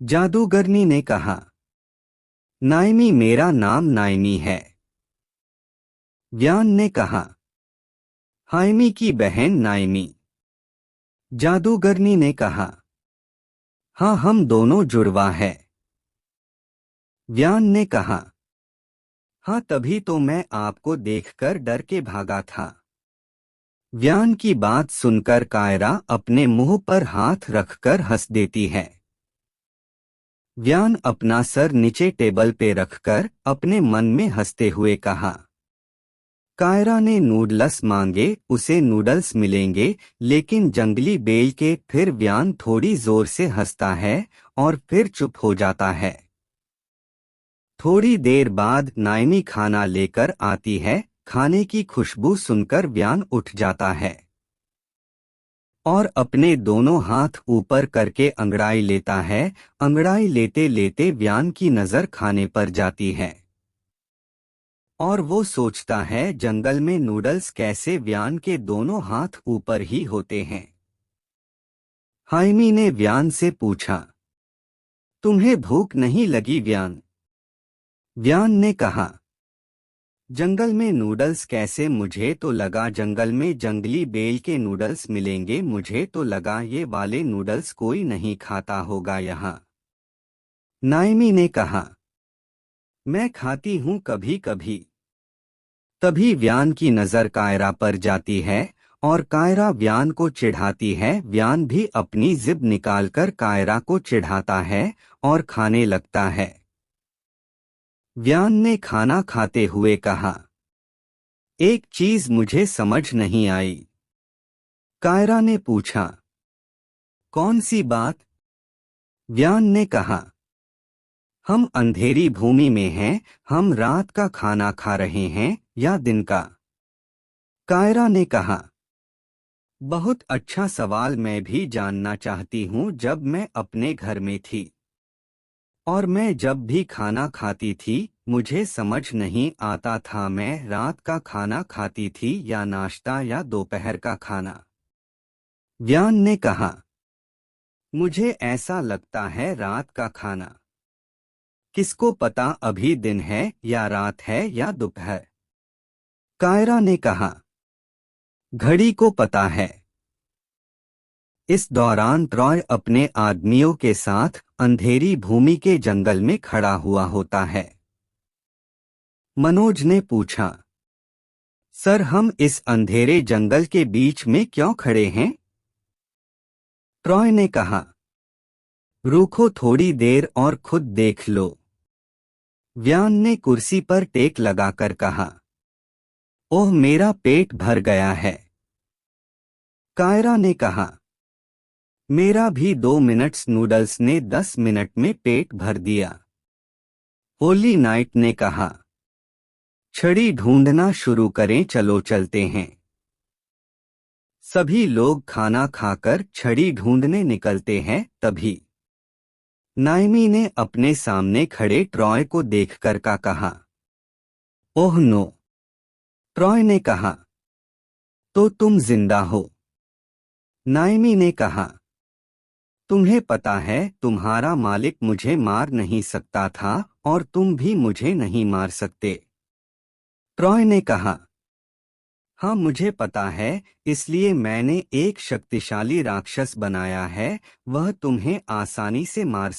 जादूगरनी ने कहा, नाइमी मेरा नाम नाइमी है। व्यान ने कहा, हाइमी की बहन नाइमी। जादूगरनी ने कहा, हाँ हम दोनों जुड़वा है। व्यान ने कहा, हाँ तभी तो मैं आपको देखकर डर के भागा था। व्यान की बात सुनकर कायरा अपने मुंह पर हाथ रखकर हंस देती है। व्यान अपना सर नीचे टेबल पे रखकर अपने मन में हंसते हुए कहा, कायरा ने नूडल्स मांगे, उसे नूडल्स मिलेंगे, लेकिन जंगली बेल के। फिर व्यान थोड़ी जोर से हंसता है और फिर चुप हो जाता है। थोड़ी देर बाद नाइमी खाना लेकर आती है। खाने की खुशबू सुनकर व्यान उठ जाता है और अपने दोनों हाथ ऊपर करके अंगड़ाई लेता है। अंगड़ाई लेते लेते व्यान की नजर खाने पर जाती है और वो सोचता है जंगल में नूडल्स कैसे। व्यान के दोनों हाथ ऊपर ही होते हैं। हाइमी ने व्यान से पूछा, तुम्हें भूख नहीं लगी व्यान? व्यान ने कहा, जंगल में नूडल्स कैसे? मुझे तो लगा जंगल में जंगली बेल के नूडल्स मिलेंगे। मुझे तो लगा ये वाले नूडल्स कोई नहीं खाता होगा यहाँ। नाइमी ने कहा, मैं खाती हूँ कभी कभी। तभी व्यान की नजर कायरा पर जाती है और कायरा व्यान को चिढ़ाती है। व्यान भी अपनी जिब निकालकर कायरा को चिढ़ाता है और खाने लगता है। व्यान ने खाना खाते हुए कहा, एक चीज मुझे समझ नहीं आई। कायरा ने पूछा, कौन सी बात? व्यान ने कहा, हम अंधेरी भूमि में हैं, हम रात का खाना खा रहे हैं या दिन का? कायरा ने कहा, बहुत अच्छा सवाल। मैं भी जानना चाहती हूँ। जब मैं अपने घर में थी और मैं जब भी खाना खाती थी, मुझे समझ नहीं आता था मैं रात का खाना खाती थी या नाश्ता या दोपहर का खाना। व्यान ने कहा, मुझे ऐसा लगता है रात का खाना। किसको पता अभी दिन है या रात है या दोपहर? कायरा ने कहा, घड़ी को पता है। इस दौरान ट्रॉय अपने आदमियों के साथ अंधेरी भूमि के जंगल में खड़ा हुआ होता है। मनोज ने पूछा, सर हम इस अंधेरे जंगल के बीच में क्यों खड़े हैं? ट्रॉय ने कहा, रुको थोड़ी देर और खुद देख लो। व्यान ने कुर्सी पर टेक लगाकर कहा, ओह मेरा पेट भर गया है। कायरा ने कहा, मेरा भी 2 मिनट्स। नूडल्स ने 10 मिनट में पेट भर दिया। होली नाइट ने कहा, छड़ी ढूंढना शुरू करें, चलो चलते हैं। सभी लोग खाना खाकर छड़ी ढूंढने निकलते हैं। तभी नाइमी ने अपने सामने खड़े ट्रॉय को देखकर का कहा, ओह नो। ट्रॉय ने कहा, तो तुम जिंदा हो? नाइमी ने कहा, तुम्हें पता है तुम्हारा मालिक मुझे मार नहीं सकता था और तुम भी मुझे नहीं मार सकते। ट्रॉय ने कहा, हाँ मुझे पता है, इसलिए मैंने एक शक्तिशाली राक्षस बनाया है। वह तुम्हें आसानी से मार